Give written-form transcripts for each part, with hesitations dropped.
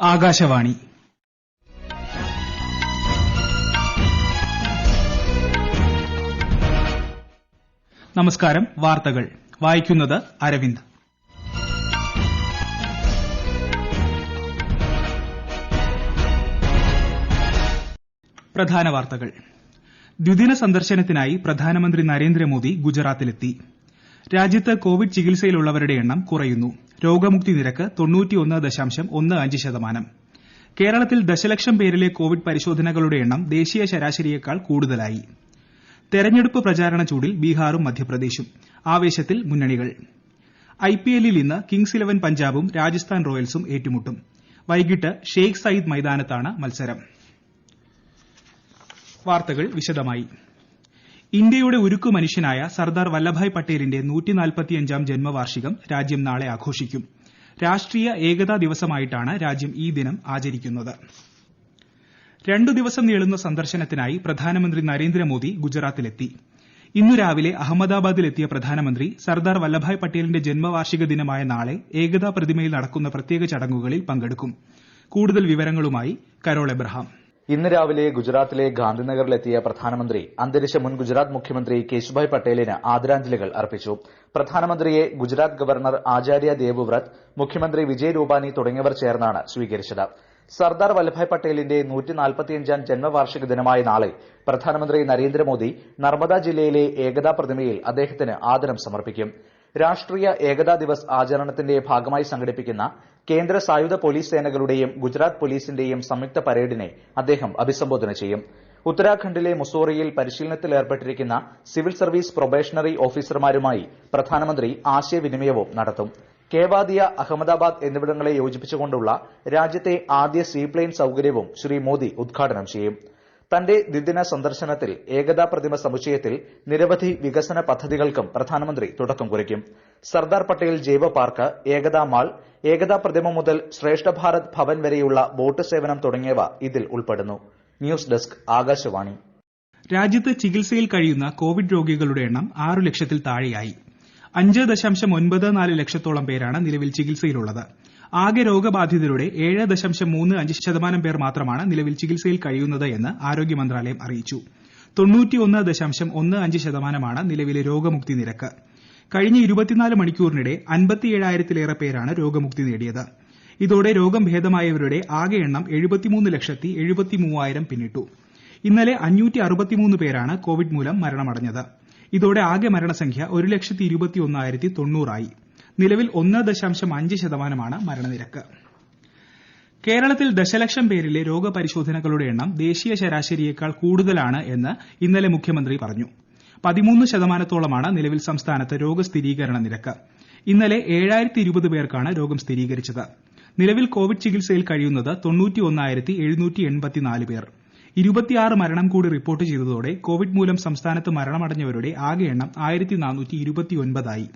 ആകാശവാണി നമസ്കാരം. വാർത്തകൾ വായിക്കുന്നത് അരവിന്ദ്. പ്രധാന വാർത്തകൾ. ദ്വിദിന സന്ദർശനത്തിനായി പ്രധാനമന്ത്രി നരേന്ദ്രമോദി ഗുജറാത്തിലെത്തി. രാജ്യത്ത് കോവിഡ് ചികിത്സയിലുള്ളവരുടെ എണ്ണം കുറയുന്നു. രോഗമുക്തി നിരക്ക് 91.15%. കേരളത്തിൽ ദശലക്ഷം പേരിലെ കോവിഡ് പരിശോധനകളുടെ എണ്ണം ദേശീയ ശരാശരിയേക്കാൾ കൂടുതലായി. തെരഞ്ഞെടുപ്പ് പ്രചാരണ ചൂടിൽ ബീഹാറും മധ്യപ്രദേശും. ആവേശത്തിൽ മുന്നണികൾ. ഐപിഎല്ലിൽ ഇന്ന് കിങ്സ് 11 പഞ്ചാബും രാജസ്ഥാൻ റോയൽസും ഏറ്റുമുട്ടും. വൈകിട്ട് ഷെയ്ഖ് സയിദ് മൈതാനത്താണ് മത്സരം. വാർത്തകൾ വിശദമായി. ഇന്ത്യയുടെ ഉരുക്കു മനുഷ്യനായ സർദാർ വല്ലഭായ് പട്ടേലിന്റെ 145ാം ജന്മവാർഷികം രാജ്യം നാളെ ആഘോഷിക്കും. രാഷ്ട്രീയ ഏകതാ ദിവസമായിട്ടാണ് രാജ്യം ഈ ദിനം ആചരിക്കുന്നത്. 2 ദിവസം നീളുന്ന സന്ദർശനത്തിനായി പ്രധാനമന്ത്രി നരേന്ദ്രമോദി ഗുജറാത്തിലെത്തി. ഇന്നു രാവിലെ അഹമ്മദാബാദിലെത്തിയ പ്രധാനമന്ത്രി സർദാർ വല്ലഭായ് പട്ടേലിന്റെ ജന്മവാർഷിക ദിനമായ നാളെ ഏകതാ പ്രതിമയിൽ നടക്കുന്ന പ്രത്യേക ചടങ്ങുകളിൽ പങ്കെടുക്കും. കൂടുതൽ വിവരങ്ങളുമായി കരോൾ എബ്രഹാം. ഇന്ന് രാവിലെ ഗുജറാത്തിലെ ഗാന്ധിനഗറിലെത്തിയ പ്രധാനമന്ത്രി അന്തരിച്ച മുൻ ഗുജറാത്ത് മുഖ്യമന്ത്രി കേശുഭായ് പട്ടേലിന് ആദരാഞ്ജലികൾ അർപ്പിച്ചു. പ്രധാനമന്ത്രിയെ ഗുജറാത്ത് ഗവർണർ ആചാര്യ ദേവ്വ്രത്, മുഖ്യമന്ത്രി വിജയ് രൂപാനി തുടങ്ങിയവർ ചേർന്നാണ് സ്വീകരിച്ചത്. സർദാർ വല്ലഭായ് പട്ടേലിന്റെ 145ാം ജന്മവാർഷിക ദിനമായ നാളെ പ്രധാനമന്ത്രി നരേന്ദ്രമോദി നർമ്മദ ജില്ലയിലെ ഏകതാ പ്രതിമയിൽ അദ്ദേഹത്തിന് ആദരം സമർപ്പിക്കും. രാഷ്ട്രീയ ഏകതാ ദിവസ് ആചരണത്തിന്റെ ഭാഗമായി സംഘടിപ്പിക്കുന്ന കേന്ദ്ര സായുധ പോലീസ് സേനകളുടെയും ഗുജറാത്ത് പോലീസിന്റെയും സംയുക്ത പരേഡിനെ അദ്ദേഹം അഭിസംബോധന ചെയ്യും. ഉത്തരാഖണ്ഡിലെ മുസോറിയിൽ പരിശീലനത്തിലേർപ്പെട്ടിരിക്കുന്ന സിവിൽ സർവീസ് പ്രൊബേഷണറി ഓഫീസർമാരുമായി പ്രധാനമന്ത്രി ആശയവിനിമയവും നടത്തും. കേവാദിയ, അഹമ്മദാബാദ് എന്നിവിടങ്ങളെ യോജിപ്പിച്ചുകൊണ്ടുള്ള രാജ്യത്തെ ആദ്യ സീപ്ലെയിൻ സൌകര്യവും ശ്രീ മോദി ഉദ്ഘാടനം ചെയ്യും. തന്റെ ദ്വിദിന സന്ദർശനത്തിൽ ഏകതാ പ്രതിമ സമുച്ചയത്തിൽ നിരവധി വികസന പദ്ധതികൾക്കും പ്രധാനമന്ത്രി തുടക്കം കുറിക്കും. സർദാർ പട്ടേൽ ജൈവ പാർക്ക്, ഏകതാ മാൾ, ഏകതാ പ്രതിമ മുതൽ ശ്രേഷ്ഠ ഭാരത് ഭവൻ വരെയുള്ള ബോട്ട് സേവനം തുടങ്ങിയവ ഇതിൽ ഉൾപ്പെടുന്നു. News desk, Akashvani. രാജ്യത്ത് ചികിത്സയിൽ കഴിയുന്ന കോവിഡ് രോഗികളുടെ എണ്ണം 6 ലക്ഷത്തിൽ താഴെയായി. 5.94 ലക്ഷത്തോളം പേരാണ് നിലവിൽ ചികിത്സയിലുള്ളത്. ആകെ രോഗബാധിതരുടെ 7.35% പേർ മാത്രമാണ് നിലവിൽ ചികിത്സയിൽ കഴിയുന്നത് എന്ന് ആരോഗ്യ മന്ത്രാലയം അറിയിച്ചു. 91.15% നിലവിലെ രോഗമുക്തി നിരക്ക്. കഴിഞ്ഞ 24 മണിക്കൂറിനിടെ 57,000-ലേറെ പേരാണ് രോഗമുക്തി നേടിയത്. ഇതോടെ രോഗം ഭേദമായവരുടെ ആകെ എണ്ണം 73,73,000 പിന്നിട്ടു. ഇന്നലെ 563 പേരാണ് കോവിഡ് മൂലം മരണമടഞ്ഞത്. ഇതോടെ ആകെ മരണസംഖ്യ 1,21,090 ആയി. നിലവിൽ 1.5% മരണനിരക്ക്. കേരളത്തിൽ ദശലക്ഷം പേരിലെ രോഗപരിശോധനകളുടെ എണ്ണം ദേശീയ ശരാശരിയേക്കാൾ കൂടുതലാണ് എന്ന് ഇന്നലെ മുഖ്യമന്ത്രി പറഞ്ഞു. 13%-ത്തോളമാണ് നിലവിൽ സംസ്ഥാനത്ത് രോഗസ്ഥിരീകരണ നിരക്ക്. ഇന്നലെ 7,020 പേർക്കാണ് രോഗം സ്ഥിരീകരിച്ചത്. നിലവിൽ കോവിഡ് ചികിത്സയിൽ കഴിയുന്നത് 91,784 പേർ. 26 മരണം കൂടി റിപ്പോർട്ട് ചെയ്തതോടെ കോവിഡ് മൂലം സംസ്ഥാനത്ത് മരണമടഞ്ഞവരുടെ ആകെ എണ്ണം 1,429 ആയി.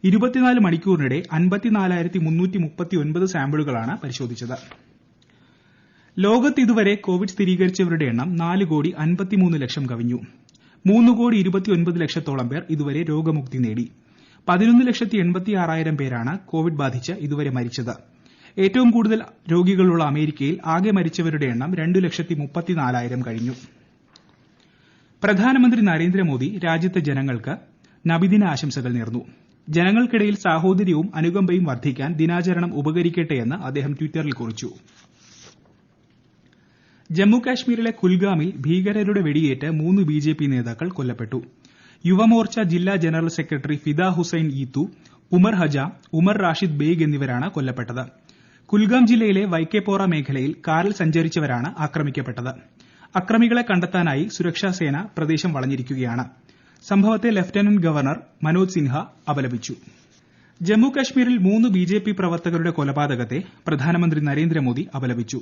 24 മണിക്കൂറിനിടെ 54,339 സാമ്പിളുകളാണ് പരിശോധിച്ചത്. ലോകത്ത് ഇതുവരെ കോവിഡ് സ്ഥിരീകരിച്ചവരുടെ എണ്ണം 4,53,00,000 കവിഞ്ഞു. 3,29,00,000-ത്തോളം പേർ ഇതുവരെ രോഗമുക്തി നേടി. 11,86,000 പേരാണ് കോവിഡ് ബാധിച്ച് ഇതുവരെ മരിച്ചത്. ഏറ്റവും കൂടുതൽ രോഗികളുള്ള അമേരിക്കയിൽ ആകെ മരിച്ചവരുടെ എണ്ണം 2,34,000 കഴിഞ്ഞു. പ്രധാനമന്ത്രി നരേന്ദ്രമോദി രാജ്യത്തെ ജനങ്ങൾക്ക് നബിദിന ആശംസകൾ നേർന്നു. ജനങ്ങൾക്കിടയിൽ സാഹോദര്യവും അനുകമ്പയും വർദ്ധിക്കാൻ ദിനാചരണം ഉപകരിക്കട്ടെയെന്ന് അദ്ദേഹം ട്വിറ്ററിൽ കുറിച്ചു. ജമ്മുകാശ്മീരിലെ കുൽഗാമിൽ ഭീകരരുടെ വെടിയേറ്റ് 3 ബിജെപി നേതാക്കൾ കൊല്ലപ്പെട്ടു. യുവമോർച്ച ജില്ലാ ജനറൽ സെക്രട്ടറി ഫിദ ഹുസൈൻ ഈത്തു, ഉമർ ഹജാം, ഉമർ റാഷിദ് ബേഗ് എന്നിവരാണ് കൊല്ലപ്പെട്ടത്. കുൽഗാം ജില്ലയിലെ വൈക്കെപോറ മേഖലയിൽ കാറിൽ സഞ്ചരിച്ചവരാണ് ആക്രമിക്കപ്പെട്ടത്. അക്രമികളെ കണ്ടെത്താനായി സുരക്ഷാസേന പ്രദേശം വളഞ്ഞിരിക്കുകയാണ്. സംഭവത്തെ ലഫ്റ്റനന്റ് ഗവർണർ മനോജ് സിൻഹ അപലപിച്ചു. ജമ്മുകാശ്മീരിൽ 3 ബിജെപി പ്രവർത്തകരുടെ കൊലപാതകത്തെ പ്രധാനമന്ത്രി നരേന്ദ്രമോദി അപലപിച്ചു.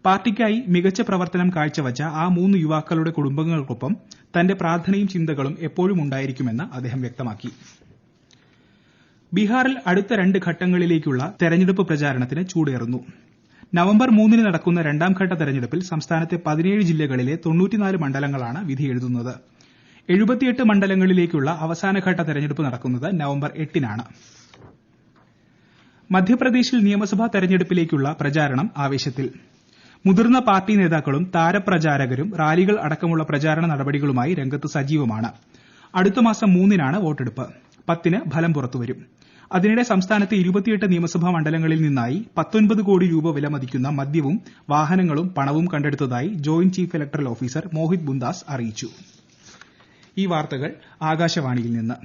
പാർട്ടിക്കായി മികച്ച പ്രവർത്തനം കാഴ്ചവച്ച ആ 3 യുവാക്കളുടെ കുടുംബങ്ങൾക്കൊപ്പം തന്റെ പ്രാർത്ഥനയും ചിന്തകളും എപ്പോഴും ഉണ്ടായിരിക്കുമെന്ന് അദ്ദേഹം വ്യക്തമാക്കി. ബീഹാറിൽ അടുത്ത 2 ഘട്ടങ്ങളിലേക്കുള്ള തെരഞ്ഞെടുപ്പ് പ്രചാരണത്തിന് ചൂടേറുന്നു. നവംബർ 3-ന് നടക്കുന്ന 2ാംഘട്ട തെരഞ്ഞെടുപ്പിൽ സംസ്ഥാനത്തെ 17 ജില്ലകളിലെ 94 മണ്ഡലങ്ങളാണ് വിധിയെഴുതുന്നത്. 78 മണ്ഡലങ്ങളിലേക്കുള്ള അവസാനഘട്ട തെരഞ്ഞെടുപ്പ് നടക്കുന്നത് നവംബർ 8-നാണ്. മധ്യപ്രദേശിൽ നിയമസഭാ തെരഞ്ഞെടുപ്പിലേക്കുള്ള പ്രചാരണം ആവേശത്തിൽ. മുതിർന്ന പാർട്ടി നേതാക്കളും താരപ്രചാരകരും റാലികൾ അടക്കമുള്ള പ്രചാരണ നടപടികളുമായി രംഗത്ത് സജീവമാണ്. അടുത്ത മാസം 3-നാണ് വോട്ടെടുപ്പ്. 10-ന് ഫലം പുറത്തുവരും. അതിനിടെ സംസ്ഥാനത്തെ 28 നിയമസഭാ മണ്ഡലങ്ങളിൽ നിന്നായി 19 കോടി രൂപ വിലമതിക്കുന്ന മദ്യവും വാഹനങ്ങളും പണവും കണ്ടെടുത്തതായി joint chief electoral officer Mohit Bundas അറിയിച്ചു. ഈ വാർത്തകൾ ആകാശവാണിയിൽ നിന്ന്.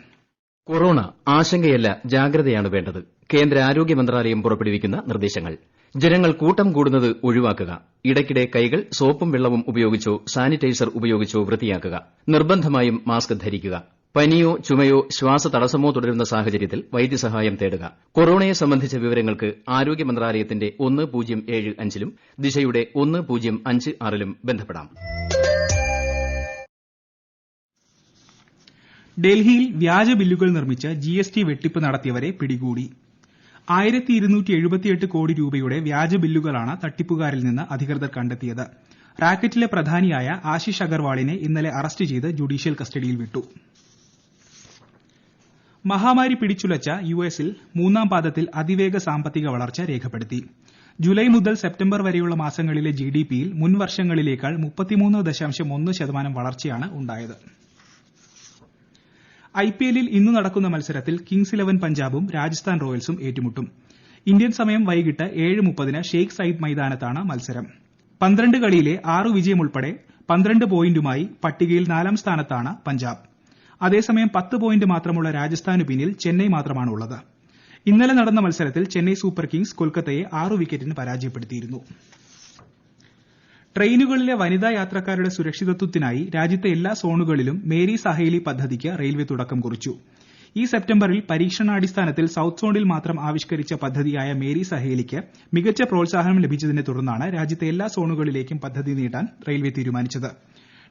കൊറോണ ആശങ്കയല്ല, ജാഗ്രതയാണ് വേണ്ടത്. കേന്ദ്ര ആരോഗ്യ മന്ത്രാലയം പുറപ്പെടുവിക്കുന്ന നിർദ്ദേശങ്ങൾ. ജനങ്ങൾ കൂട്ടം കൂടുന്നത് ഒഴിവാക്കുക. ഇടയ്ക്കിടെ കൈകൾ സോപ്പും വെള്ളവും ഉപയോഗിച്ചോ സാനിറ്റൈസർ ഉപയോഗിച്ചോ വൃത്തിയാക്കുക. നിർബന്ധമായും മാസ്ക് ധരിക്കുക. പനിയോ ചുമയോ ശ്വാസതടസ്സമോ തുടരുന്ന സാഹചര്യത്തിൽ വൈദ്യസഹായം തേടുക. കൊറോണയെ സംബന്ധിച്ച വിവരങ്ങൾക്ക് ആരോഗ്യ മന്ത്രാലയത്തിന്റെ 1075-ലും ദിശയുടെ 1056-ലും ബന്ധപ്പെടാം. ഡൽഹിയിൽ വ്യാജ ബില്ലുകൾ നിർമ്മിച്ച് ജിഎസ്ടി വെട്ടിപ്പ് നടത്തിയവരെ പിടികൂടി. 1278 കോടി രൂപയുടെ വ്യാജ ബില്ലുകളാണ് തട്ടിപ്പുകാരിൽ നിന്ന് അധികൃതർ കണ്ടെത്തിയത്. റാക്കറ്റിലെ പ്രധാനിയായ ആശിഷ് അഗർവാളിനെ ഇന്നലെ അറസ്റ്റ് ചെയ്ത് ജുഡീഷ്യൽ കസ്റ്റഡിയിൽ വിട്ടു. മഹാമാരി പിടിച്ചുലച്ച യുഎസിൽ 3-ാം പാദത്തിൽ അതിവേഗ സാമ്പത്തിക വളർച്ച രേഖപ്പെടുത്തി. ജൂലൈ മുതൽ സെപ്റ്റംബർ വരെയുള്ള മാസങ്ങളിലെ ജിഡിപിയിൽ മുൻ വർഷങ്ങളിലേക്കാൾ 33.1% വളർച്ചയാണ് ഉണ്ടായത്. ഐപിഎല്ലിൽ ഇന്ന് നടക്കുന്ന മത്സരത്തിൽ കിങ്സ് 11 പഞ്ചാബും രാജസ്ഥാൻ റോയൽസും ഏറ്റുമുട്ടും. ഇന്ത്യൻ സമയം വൈകിട്ട് 7:30-ന് ഷെയ്ഖ് സയ്യിദ് മൈതാനത്താണ് മത്സരം. 12 കളിയിലെ 6 വിജയം ഉൾപ്പെടെ 12 പോയിന്റുമായി പട്ടികയിൽ 4-ാം സ്ഥാനത്താണ് പഞ്ചാബ്. അതേസമയം 10 പോയിന്റ് മാത്രമുള്ള രാജസ്ഥാനു പിന്നിൽ ചെന്നൈ മാത്രമാണുള്ളത്. ഇന്നലെ നടന്ന മത്സരത്തിൽ ചെന്നൈ സൂപ്പർ കിങ്സ് കൊൽക്കത്തയെ 6 വിക്കറ്റിന് പരാജയപ്പെടുത്തിയിരുന്നു. ട്രെയിനുകളിലെ വനിതാ യാത്രക്കാരുടെ സുരക്ഷിതത്വത്തിനായി രാജ്യത്തെ എല്ലാ സോണുകളിലും മേരി സഹേലി പദ്ധതിക്ക് റെയിൽവേ തുടക്കം കുറിച്ചു. ഈ സെപ്റ്റംബറിൽ പരീക്ഷണാടിസ്ഥാനത്തിൽ സൌത്ത് സോണിൽ മാത്രം ആവിഷ്കരിച്ച പദ്ധതിയായ മേരി സഹേലിക്ക് മികച്ച പ്രോത്സാഹനം ലഭിച്ചതിനെ തുടർന്നാണ് രാജ്യത്തെ എല്ലാ സോണുകളിലേക്കും പദ്ധതി നീട്ടാൻ റെയിൽവേ തീരുമാനിച്ചത്.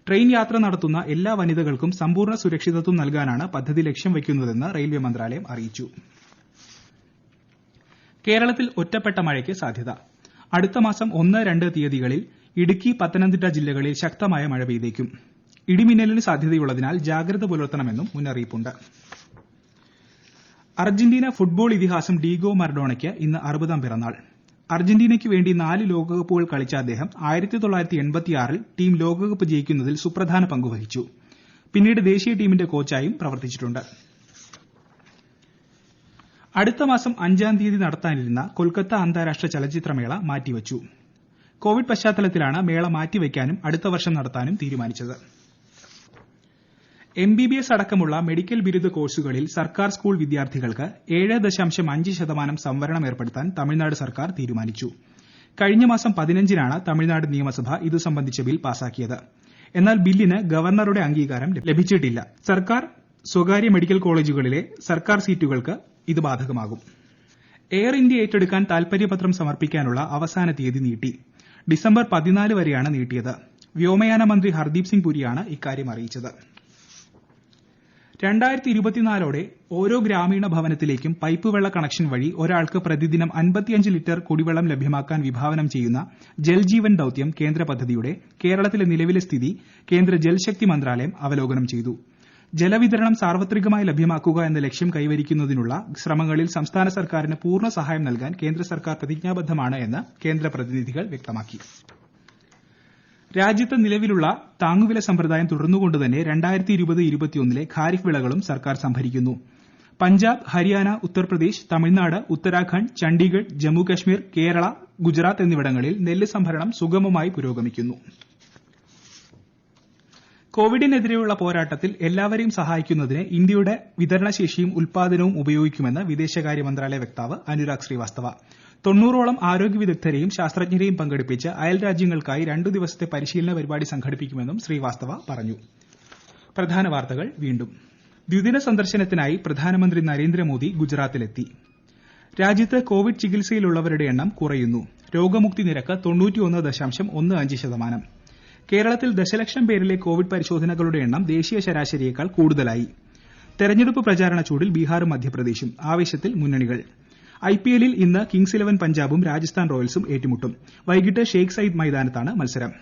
ട്രെയിൻ യാത്ര നടത്തുന്ന എല്ലാ വനിതകൾക്കും സമ്പൂർണ്ണ സുരക്ഷിതത്വം നൽകാനാണ് പദ്ധതി ലക്ഷ്യം വയ്ക്കുന്നതെന്ന് റെയിൽവേ മന്ത്രാലയം അറിയിച്ചു. കേരളത്തിൽ ഒറ്റപ്പെട്ട മഴയ്ക്ക് സാധ്യത. അടുത്ത മാസം 1-2 തീയതികളിൽ ഇടുക്കി, പത്തനംതിട്ട ജില്ലകളിൽ ശക്തമായ മഴ പെയ്തേക്കും. ഇടിമിന്നലിന് സാധ്യതയുള്ളതിനാൽ ജാഗ്രത പുലർത്തണമെന്നും മുന്നറിയിപ്പുണ്ട്. അർജന്റീന ഫുട്ബോൾ ഇതിഹാസം ഡീഗോ മറഡോണയ്ക്ക് ഇന്ന് 60-ാം പിറന്നാൾ. അർജന്റീനയ്ക്ക് വേണ്ടി 4 ലോകകപ്പുകൾ കളിച്ച അദ്ദേഹം 1986-ൽ ടീം ലോകകപ്പ് ജയിക്കുന്നതിൽ സുപ്രധാന പങ്കുവഹിച്ചു. പിന്നീട് ദേശീയ ടീമിന്റെ കോച്ചായും പ്രവർത്തിച്ചിട്ടുണ്ട്. അടുത്ത മാസം 5-ാം തീയതി നടത്താനിരുന്ന കൊൽക്കത്ത അന്താരാഷ്ട്ര ചലച്ചിത്രമേള മാറ്റിവച്ചു. കോവിഡ് പശ്ചാത്തലത്തിലാണ് മേള മാറ്റിവയ്ക്കാനും അടുത്ത വർഷം നടത്താനും തീരുമാനിച്ചത്. MBBS അടക്കമുള്ള മെഡിക്കൽ ബിരുദ കോഴ്സുകളിൽ സർക്കാർ സ്കൂൾ വിദ്യാർത്ഥികൾക്ക് 7.5% സംവരണം ഏർപ്പെടുത്താൻ തമിഴ്നാട് സർക്കാർ തീരുമാനിച്ചു. കഴിഞ്ഞ മാസം 15-നാണ് തമിഴ്നാട് നിയമസഭ ഇതു സംബന്ധിച്ച ബിൽ പാസാക്കിയത്. എന്നാൽ ബില്ലിന് ഗവർണറുടെ അംഗീകാരം ലഭിച്ചിട്ടില്ല. സർക്കാർ, സ്വകാര്യ മെഡിക്കൽ കോളേജുകളിലെ സർക്കാർ സീറ്റുകൾക്ക് ഇത് ബാധകമാകും. എയർ ഇന്ത്യ ഏറ്റെടുക്കാൻ താൽപര്യപത്രം സമർപ്പിക്കാനുള്ള അവസാന തീയതി നീട്ടി. ഡിസംബർ 14 വരെയാണ് നീട്ടിയത്. വ്യോമയാന മന്ത്രി ഹർദീപ് സിംഗ് പുരിയാണ് ഇക്കാര്യം അറിയിച്ചത്. 2024ഓടെ ഓരോ ഗ്രാമീണ ഭവനത്തിലേക്കും പൈപ്പ് വെള്ള കണക്ഷൻ വഴി ഒരാൾക്ക് പ്രതിദിനം 55 ലിറ്റർ കുടിവെള്ളം ലഭ്യമാക്കാൻ വിഭാവനം ചെയ്യുന്ന ജൽജീവൻ ദൌത്യം കേന്ദ്ര പദ്ധതിയുടെ കേരളത്തിലെ നിലവിലെ സ്ഥിതി കേന്ദ്ര ജൽശക്തി മന്ത്രാലയം അവലോകനം ചെയ്തു. ജലവിതരണം സാർവത്രികമായി ലഭ്യമാക്കുക എന്ന ലക്ഷ്യം കൈവരിക്കുന്നതിനുള്ള ശ്രമങ്ങളിൽ സംസ്ഥാന സർക്കാരിന് പൂർണ്ണ സഹായം നൽകാൻ കേന്ദ്ര സർക്കാർ പ്രതിജ്ഞാബദ്ധമാണ് എന്ന് കേന്ദ്ര പ്രതിനിധികൾ വ്യക്തമാക്കി. രാജ്യത്ത് നിലവിലുള്ള താങ്ങുവില സമ്പ്രദായം തുടർന്നുകൊണ്ടുതന്നെ 2020-21 ഖാരിഫ് വിളകളും സർക്കാർ സംഭരിക്കുന്നു. പഞ്ചാബ്, ഹരിയാന, ഉത്തർപ്രദേശ്, തമിഴ്നാട്, ഉത്തരാഖണ്ഡ്, ചണ്ഡീഗഡ്, ജമ്മു കശ്മീർ, കേരള, ഗുജറാത്ത് എന്നിവിടങ്ങളിൽ നെല്ല് സംഭരണം സുഗമമായി പുരോഗമിക്കുന്നു. കോവിഡിനെതിരെയുള്ള പോരാട്ടത്തിൽ എല്ലാവരെയും സഹായിക്കുന്നതിന് ഇന്ത്യയുടെ വിതരണശേഷിയും ഉൽപാദനവും ഉപയോഗിക്കുമെന്ന് വിദേശകാര്യ മന്ത്രാലയ വക്താവ് അനുരാഗ് ശ്രീവാസ്തവ. 90ഓളം ആരോഗ്യ വിദഗ്ധരെയും ശാസ്ത്രജ്ഞരെയും പങ്കെടുപ്പിച്ച് അയൽ രാജ്യങ്ങൾക്കായി 2 ദിവസത്തെ പരിശീലന പരിപാടി സംഘടിപ്പിക്കുമെന്നും ശ്രീവാസ്തവ പറഞ്ഞു. പ്രധാന വാർത്തകൾ വീണ്ടും. ദ്വിദിന സന്ദർശനത്തിനായി പ്രധാനമന്ത്രി നരേന്ദ്രമോദി ഗുജറാത്തിലെത്തി. രാജ്യത്ത് കോവിഡ് ചികിത്സയിലുള്ളവരുടെ എണ്ണം കുറയുന്നു. രോഗമുക്തി നിരക്ക് 91.15%. കേരളത്തിൽ ദശലക്ഷം പേരിലെ കോവിഡ് പരിശോധനകളുടെ എണ്ണം ദേശീയ ശരാശരിയേക്കാൾ കൂടുതലായി. തെരഞ്ഞെടുപ്പ് പ്രചാരണ ചൂടിൽ ബീഹാറും മധ്യപ്രദേശും. ആവേശത്തിൽ മുന്നണികൾ. ഐപിഎല്ലിൽ ഇന്ന് കിങ്സ് 11 പഞ്ചാബും രാജസ്ഥാൻ റോയൽസും ഏറ്റുമുട്ടും. വൈകിട്ട് ഷെയ്ഖ് സയ്യിദ് മൈതാനത്താണ് മത്സരം.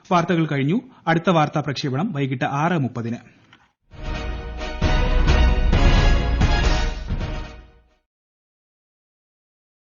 വാർത്തകൾ കഴിഞ്ഞു. അടുത്ത വാർത്താ പ്രക്ഷേപണം വൈകിട്ട് 6:30-ന്.